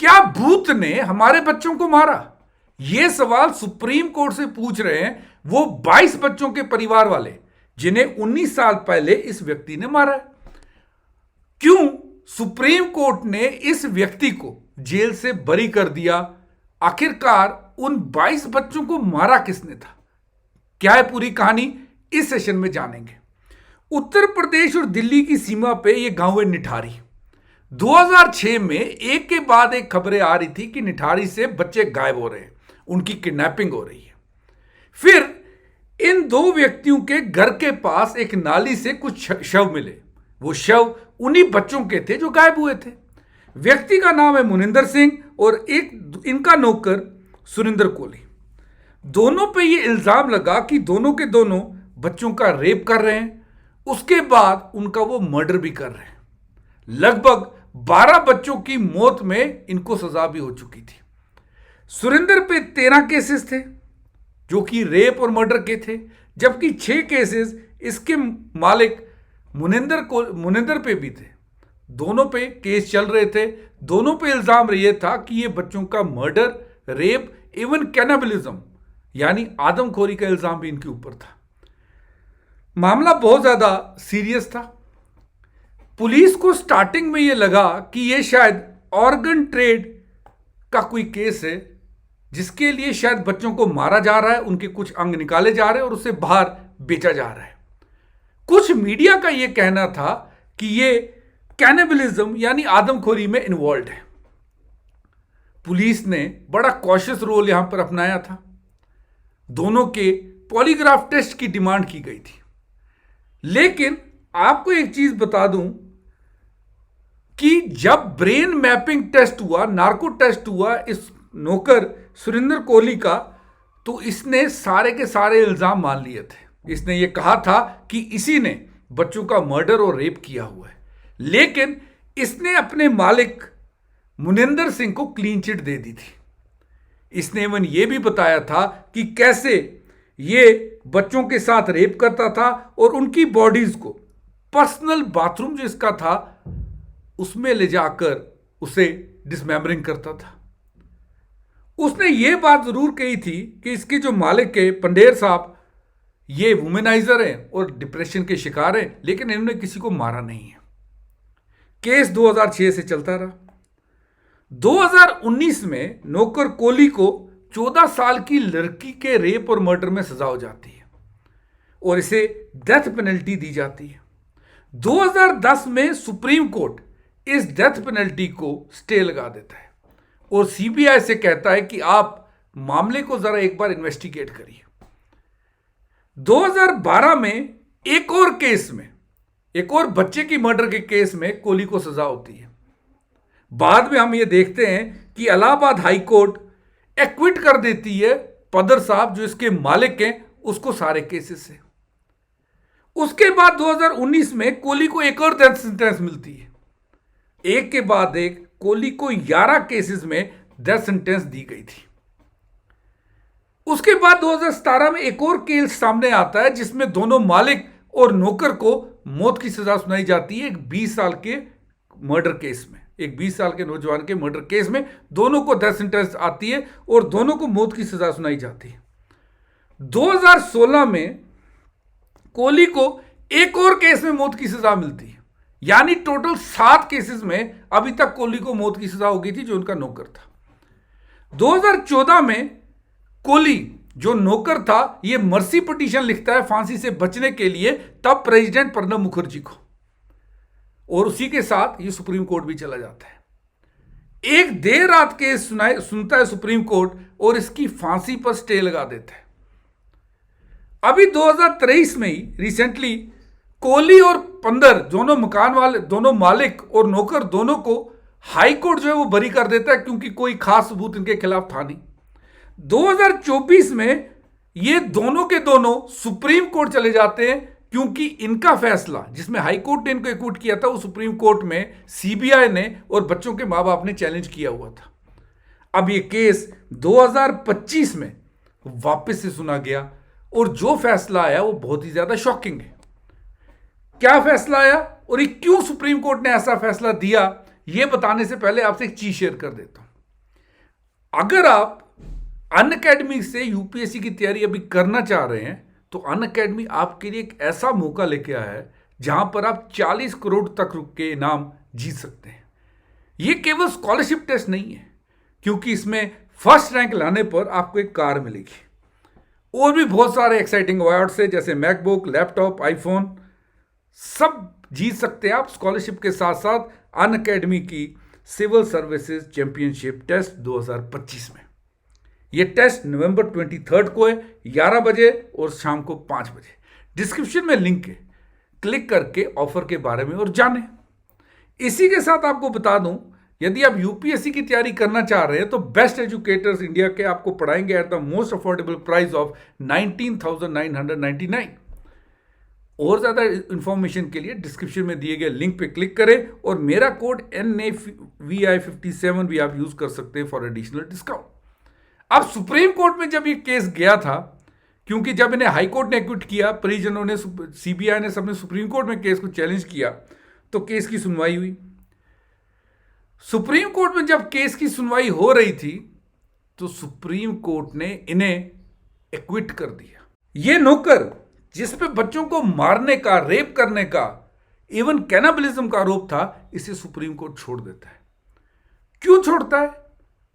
क्या भूत ने हमारे बच्चों को मारा? यह सवाल सुप्रीम कोर्ट से पूछ रहे हैं वो 22 बच्चों के परिवार वाले जिन्हें 19 साल पहले इस व्यक्ति ने मारा। क्यों सुप्रीम कोर्ट ने इस व्यक्ति को जेल से बरी कर दिया? आखिरकार उन 22 बच्चों को मारा किसने था? क्या है पूरी कहानी, इस सेशन में जानेंगे। उत्तर प्रदेश और दिल्ली की सीमा पे यह गांव है निठारी। 2006 में एक के बाद एक खबरें आ रही थी कि निठारी से बच्चे गायब हो रहे हैं, उनकी किडनैपिंग हो रही है। फिर इन दो व्यक्तियों के घर के पास एक नाली से कुछ शव मिले। वो शव उन्हीं बच्चों के थे जो गायब हुए थे। व्यक्ति का नाम है मुनिंदर सिंह और एक इनका नौकर सुरिंदर कोहली। दोनों पे ये इल्जाम लगा कि दोनों के दोनों बच्चों का रेप कर रहे हैं, उसके बाद उनका वो मर्डर भी कर रहे हैं। लगभग 12 बच्चों की मौत में इनको सजा भी हो चुकी थी। सुरिंदर पे 13 केसेस थे जो कि रेप और मर्डर के थे, जबकि 6 केसेस इसके मालिक मुनिंदर पे भी थे। दोनों पे केस चल रहे थे। दोनों पे इल्जाम यह था कि ये बच्चों का मर्डर, रेप, इवन कैनिबलिज्म यानी आदमखोरी का इल्जाम भी इनके ऊपर था। मामला बहुत ज्यादा सीरियस था। पुलिस को स्टार्टिंग में यह लगा कि यह शायद ऑर्गन ट्रेड का कोई केस है, जिसके लिए शायद बच्चों को मारा जा रहा है, उनके कुछ अंग निकाले जा रहे हैं और उसे बाहर बेचा जा रहा है। कुछ मीडिया का यह कहना था कि यह कैनिबलिज्म यानी आदमखोरी में इन्वॉल्व है। पुलिस ने बड़ा कॉशियस रोल यहां पर अपनाया था। दोनों के पॉलीग्राफ टेस्ट की डिमांड की गई थी। लेकिन आपको एक चीज बता दूं कि जब ब्रेन मैपिंग टेस्ट हुआ, नार्को टेस्ट हुआ इस नौकर सुरिंदर कोहली का, तो इसने सारे के सारे इल्जाम मान लिए थे। इसने ये कहा था कि इसी ने बच्चों का मर्डर और रेप किया हुआ है। लेकिन इसने अपने मालिक मुनिंदर सिंह को क्लीन चिट दे दी थी। इसने इवन ये भी बताया था कि कैसे ये बच्चों के साथ रेप करता था और उनकी बॉडीज को पर्सनल बाथरूम जो इसका था उसमें ले जाकर उसे डिसमेंबरिंग करता था। उसने ये बात जरूर कही थी कि इसके जो मालिक है पंडेर साहब, ये वुमेनाइजर हैं और डिप्रेशन के शिकार हैं, लेकिन इन्होंने किसी को मारा नहीं है। केस 2006 से चलता रहा। 2019 में नौकर कोहली को 14 साल की लड़की के रेप और मर्डर में सजा हो जाती है और इसे डेथ पेनल्टी दी जाती है। 2010 में सुप्रीम कोर्ट इस डेथ पेनल्टी को स्टे लगा देता है और सीबीआई से कहता है कि आप मामले को जरा एक बार इन्वेस्टिगेट करिए। 2012 में एक और केस में, एक और बच्चे की मर्डर के केस में कोहली को सजा होती है। बाद में हम ये देखते हैं कि इलाहाबाद हाई कोर्ट एक्विट कर देती है पदर साहब जो इसके मालिक हैं उसको सारे केसेस से। उसके बाद 2019 में कोहली को एक और डेथ सेंटेंस मिलती है। एक के बाद एक कोहली को 11 केसेस में डेथ सेंटेंस दी गई थी। उसके बाद 2017 में एक और केस सामने आता है जिसमें दोनों मालिक और नौकर को मौत की सजा सुनाई जाती है। एक 20 साल के मर्डर केस में, एक 20 साल के नौजवान के मर्डर केस में दोनों को डेथ सेंटेंस आती है और दोनों को मौत की सजा सुनाई जाती है। 2016 में कोहली को एक और केस में मौत की सजा मिलती है, यानी टोटल 7 केसेस में अभी तक कोहली को मौत की सजा हो गई थी जो उनका नौकर था। 2014 में कोहली जो नौकर था ये मर्सी पिटीशन लिखता है फांसी से बचने के लिए, तब प्रेसिडेंट प्रणब मुखर्जी को, और उसी के साथ ये सुप्रीम कोर्ट भी चला जाता है। एक देर रात केस सुनता है सुप्रीम कोर्ट और इसकी फांसी पर स्टे लगा देता है। अभी 2023 में ही रिसेंटली कोहली और पंदर दोनों मकान वाले, दोनों मालिक और नौकर दोनों को हाई कोर्ट जो है वो बरी कर देता है क्योंकि कोई खास सबूत इनके खिलाफ था नहीं। 2024 में ये दोनों के दोनों सुप्रीम कोर्ट चले जाते हैं क्योंकि इनका फैसला जिसमें हाई कोर्ट ने इनको एक्विट किया था वो सुप्रीम कोर्ट में सीबीआई ने और बच्चों के मां बाप ने चैलेंज किया हुआ था। अब ये केस 2025 में वापस से सुना गया और जो फैसला आया वो बहुत ही ज्यादा शॉकिंग है। क्या फैसला आया और ये क्यों सुप्रीम कोर्ट ने ऐसा फैसला दिया, ये बताने से पहले आपसे एक चीज शेयर कर देता हूं। अगर आप अनअकैडमी से यूपीएससी की तैयारी अभी करना चाह रहे हैं तो अनअकैडमी आपके लिए एक ऐसा मौका लेके आया है जहां पर आप 40 करोड़ तक के इनाम जीत सकते हैं। यह केवल स्कॉलरशिप टेस्ट नहीं है, क्योंकि इसमें फर्स्ट रैंक लाने पर आपको एक कार मिलेगी। और भी बहुत सारे एक्साइटिंग अवार्ड्स है, जैसे मैकबुक, लैपटॉप, आईफोन, सब जीत सकते हैं आप स्कॉलरशिप के साथ साथ अनअकैडमी की सिविल सर्विसेज चैंपियनशिप टेस्ट 2025 में। यह टेस्ट नवंबर 23 को है, 11 बजे और शाम को 5 बजे। डिस्क्रिप्शन में लिंक है, क्लिक करके ऑफर के बारे में और जानें। इसी के साथ आपको बता दूं, यदि आप यूपीएससी की तैयारी करना चाह रहे हैं तो बेस्ट एजुकेटर्स इंडिया के आपको पढ़ाएंगे at the most affordable price of 19,999। और ज्यादा इंफॉर्मेशन के लिए डिस्क्रिप्शन में दिए गए लिंक पे क्लिक करें और मेरा कोड NAVI57 भी आप यूज कर सकते हैं फॉर एडिशनल डिस्काउंट। अब सुप्रीम कोर्ट में जब ये केस गया था, क्योंकि जब इन्हें हाई कोर्ट ने एक्विट किया, परिजनों ने, सीबीआई ने, सबने सुप्रीम कोर्ट में केस को चैलेंज किया, तो केस की सुनवाई हुई। सुप्रीम कोर्ट में जब केस की सुनवाई हो रही थी तो सुप्रीम कोर्ट ने इन्हें एक्विट कर दिया। ये नौकर जिस पे बच्चों को मारने का, रेप करने का, इवन कैनाबलिज्म का आरोप था, इसे सुप्रीम कोर्ट छोड़ देता है। क्यों छोड़ता है?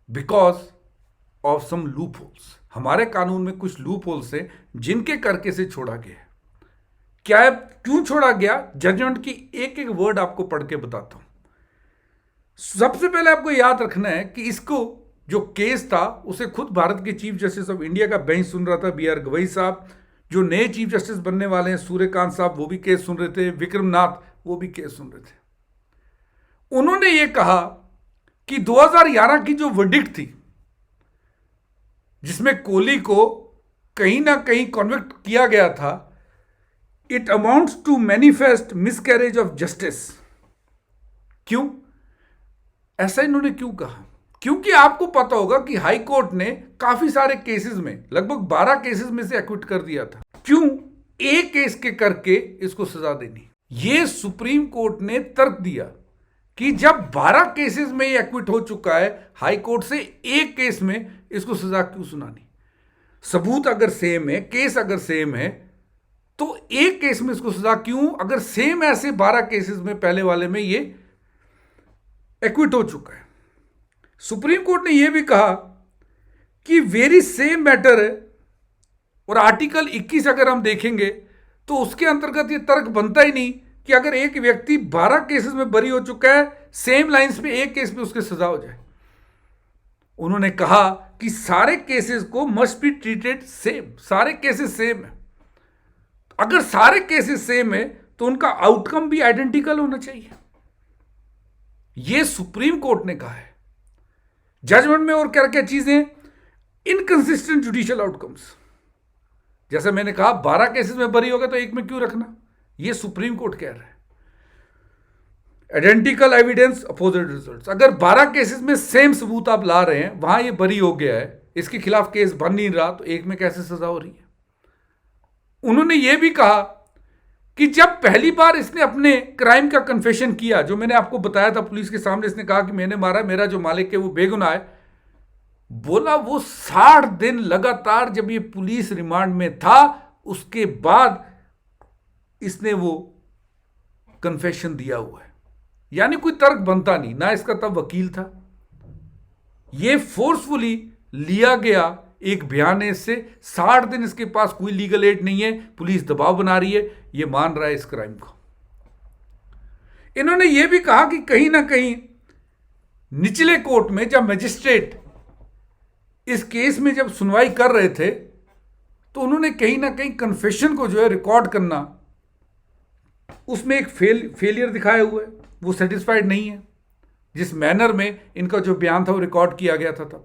Because of some loopholes. हमारे कानून में कुछ लूप होल्स हैं जिनके करके से छोड़ा गया है। क्या है, क्यों छोड़ा गया? जजमेंट की एक एक वर्ड आपको पढ़ के बताता हूं। सबसे पहले आपको याद रखना है कि इसको जो केस था उसे खुद भारत के चीफ जस्टिस ऑफ इंडिया का बेंच सुन रहा था, BR गवई साहब। जो नए चीफ जस्टिस बनने वाले हैं, सूर्यकांत साहब, वो भी केस सुन रहे थे। विक्रमनाथ, वो भी केस सुन रहे थे। उन्होंने ये कहा कि 2011 की जो वर्डिक्ट थी, जिसमें कोहली को कहीं ना कहीं कन्विक्ट किया गया था, it amounts to manifest miscarriage of justice. क्यों ऐसा इन्होंने क्यों कहा? क्योंकि आपको पता होगा कि हाई कोर्ट ने काफी सारे केसेस में, लगभग 12 केसेस में से एक्विट कर दिया था। क्यों? एक केस के करके इसको सजा देनी। यह सुप्रीम कोर्ट ने तर्क दिया कि जब 12 केसेस में ये एक्विट हो चुका है हाई कोर्ट से, एक केस में इसको सजा क्यों सुनानी? सबूत अगर सेम है, केस अगर सेम है, तो एक केस में इसको सजा क्यों, अगर सेम ऐसे 12 केसेस में पहले वाले में ये एक्विट हो चुका है। सुप्रीम कोर्ट ने यह भी कहा कि वेरी सेम मैटर है, और आर्टिकल 21 अगर हम देखेंगे तो उसके अंतर्गत यह तर्क बनता ही नहीं कि अगर एक व्यक्ति 12 केसेस में बरी हो चुका है, सेम लाइंस पे एक केस में उसके सजा हो जाए। उन्होंने कहा कि सारे केसेस को मस्ट बी ट्रीटेड सेम, सारे केसेस सेम है। अगर सारे केसेस सेम है तो उनका आउटकम भी आइडेंटिकल होना चाहिए। यह सुप्रीम कोर्ट ने कहा है। जजमेंट में और क्या क्या चीजें? Inconsistent judicial outcomes. जैसे मैंने कहा 12 केसेस में बरी होगा तो एक में क्यों रखना? यह सुप्रीम कोर्ट कह रहा है। Identical evidence, opposite results. अगर 12 केसेस में सेम सबूत आप ला रहे हैं, वहां ये बरी हो गया है, इसके खिलाफ केस बन नहीं रहा, तो एक में कैसे सजा हो रही है? उन्होंने यह भी कहा कि जब पहली बार इसने अपने क्राइम का कन्फेशन किया, जो मैंने आपको बताया था पुलिस के सामने, इसने कहा कि मैंने मारा, मेरा जो मालिक है वो बेगुनाह है, बोला वो 60 दिन लगातार जब ये पुलिस रिमांड में था, उसके बाद इसने वो कन्फेशन दिया हुआ है। यानी कोई तर्क बनता नहीं, ना इसका तब वकील था। ये फोर्सफुली लिया गया एक बयान है इससे। 60 दिन इसके पास कोई लीगल एड नहीं है, पुलिस दबाव बना रही है, ये मान रहा है इस क्राइम को। इन्होंने यह भी कहा कि कहीं ना कहीं निचले कोर्ट में जब मजिस्ट्रेट इस केस में जब सुनवाई कर रहे थे, तो उन्होंने कहीं ना कहीं कन्फेशन को जो है रिकॉर्ड करना, उसमें एक फेलियर दिखाया हुआ है। वो सेटिस्फाइड नहीं है जिस मैनर में इनका जो बयान था वो रिकॉर्ड किया गया था तब।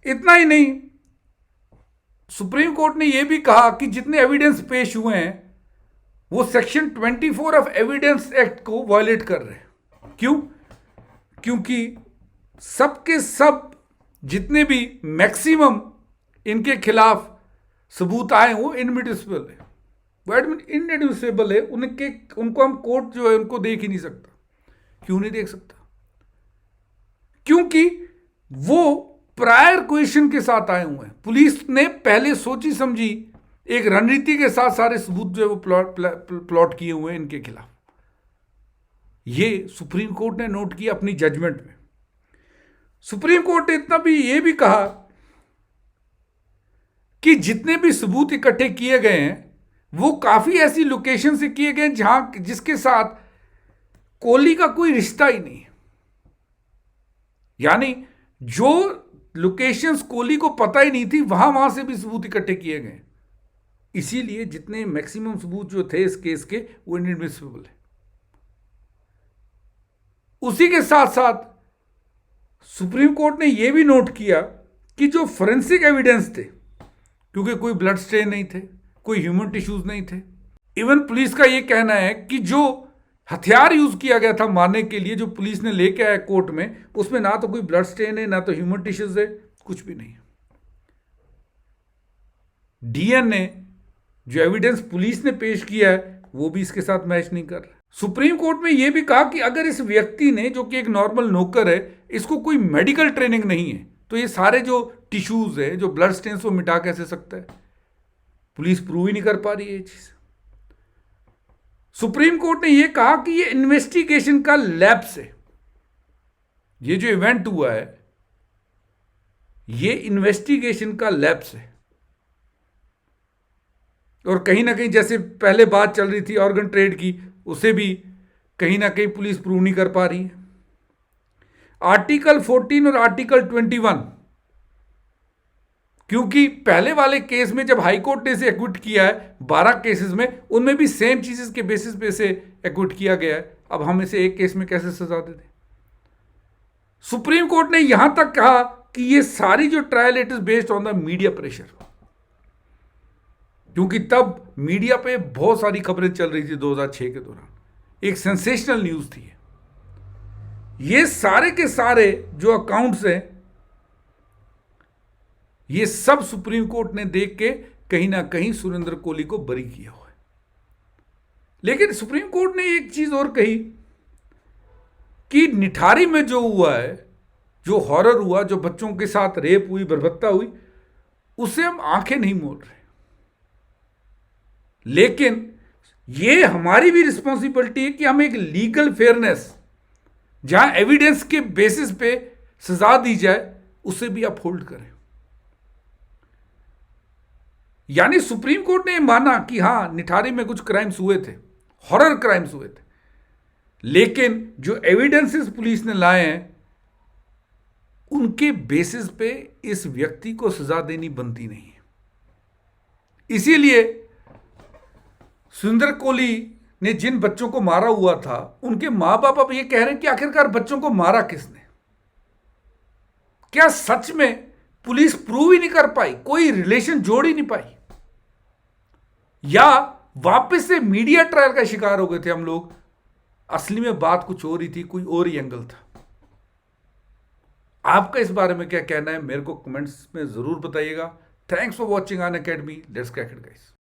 इतना ही नहीं, सुप्रीम कोर्ट ने यह भी कहा कि जितने एविडेंस पेश हुए हैं वो सेक्शन 24 ऑफ एविडेंस एक्ट को वायलेट कर रहे हैं। क्यों? क्योंकि सबके सब जितने भी मैक्सिमम इनके खिलाफ सबूत आए वो इनएडमिसिबल है, वो इनएडमिसिबल है। उनको हम कोर्ट जो है उनको देख ही नहीं सकता। क्यों नहीं देख सकता? क्योंकि वो प्रायर क्वेश्चन के साथ आए हुए हैं। पुलिस ने पहले सोची समझी एक रणनीति के साथ सारे सबूत जो है वो प्लॉट किए हुए हैं इनके खिलाफ। ये सुप्रीम कोर्ट ने नोट किया अपनी जजमेंट में। सुप्रीम कोर्ट ने इतना भी ये भी कहा कि जितने भी सबूत इकट्ठे किए गए हैं वो काफी ऐसी लोकेशन से किए गए जहां जिसके साथ कोहली का कोई रिश्ता ही नहीं है। यानी जो लोकेशंस कोहली को पता ही नहीं थी वहां से भी सबूत इकट्ठे किए गए। इसीलिए जितने मैक्सिमम सबूत जो थे इस केस के वो इनएडमिसिबल है। उसी के साथ साथ सुप्रीम कोर्ट ने यह भी नोट किया कि जो फोरेंसिक एविडेंस थे, क्योंकि कोई ब्लड स्टेन नहीं थे, कोई ह्यूमन टिश्यूज नहीं थे, इवन पुलिस का यह कहना है कि जो हथियार यूज किया गया था मारने के लिए, जो पुलिस ने लेके आया कोर्ट में, उसमें ना तो कोई ब्लड स्टेन है, ना तो ह्यूमन टिश्यूज है, कुछ भी नहीं है। डीएनए जो एविडेंस पुलिस ने पेश किया है वो भी इसके साथ मैच नहीं कर रहा। सुप्रीम कोर्ट में यह भी कहा कि अगर इस व्यक्ति ने, जो कि एक नॉर्मल नौकर है, इसको कोई मेडिकल ट्रेनिंग नहीं है, तो ये सारे जो टिश्यूज है, जो ब्लड स्टेन्स, वो मिटा कैसे सकता है? पुलिस प्रूव ही नहीं कर पा रही है ये चीज। सुप्रीम कोर्ट ने यह कहा कि ये इन्वेस्टिगेशन का लैप्स है। ये जो इवेंट हुआ है ये इन्वेस्टिगेशन का लैप्स है। और कहीं ना कहीं जैसे पहले बात चल रही थी ऑर्गन ट्रेड की, उसे भी कहीं ना कहीं पुलिस प्रूव नहीं कर पा रही है। आर्टिकल 14 और आर्टिकल 21, क्योंकि पहले वाले केस में जब हाईकोर्ट ने इसे एक्विट किया है 12 केसेस में, उनमें भी सेम चीजेस के बेसिस पे इसे एक्विट किया गया है। अब हम इसे एक केस में कैसे सजा दे दें? सुप्रीम कोर्ट ने यहां तक कहा कि ये सारी जो trial it is based on the media pressure, क्योंकि तब मीडिया पे बहुत सारी खबरें चल रही थी 2006 के दौरान, एक सेंसेशनल न्यूज थी। ये सारे के सारे जो अकाउंट्स हैं ये सब सुप्रीम कोर्ट ने देख के कहीं ना कहीं सुरेंद्र कोहली को बरी किया हुआ है। लेकिन सुप्रीम कोर्ट ने एक चीज और कही कि निठारी में जो हुआ है, जो हॉरर हुआ, जो बच्चों के साथ रेप हुई, बर्बरता हुई, उससे हम आंखें नहीं मोड़ रहे। लेकिन ये हमारी भी रिस्पॉन्सिबिलिटी है कि हम एक लीगल फेयरनेस, जहां एविडेंस के बेसिस पे सजा दी जाए, उसे भी अपहोल्ड करें। यानी सुप्रीम कोर्ट ने माना कि हां निठारी में कुछ क्राइम्स हुए थे, हॉरर क्राइम्स हुए थे, लेकिन जो एविडेंसेस पुलिस ने लाए हैं उनके बेसिस पे इस व्यक्ति को सजा देनी बनती नहीं है। इसीलिए सुरेंद्र कोहली ने जिन बच्चों को मारा हुआ था, उनके मां बाप अब ये कह रहे हैं कि आखिरकार बच्चों को मारा किसने? क्या सच में पुलिस प्रूव ही नहीं कर पाई, कोई रिलेशन जोड़ ही नहीं पाई, या वापस से मीडिया ट्रायल का शिकार हो गए थे हम लोग? असली में बात कुछ और ही थी, कोई और ही एंगल था। आपका इस बारे में क्या कहना है मेरे को कमेंट्स में जरूर बताइएगा। Thanks for watching Unacademy. Let's crack it guys.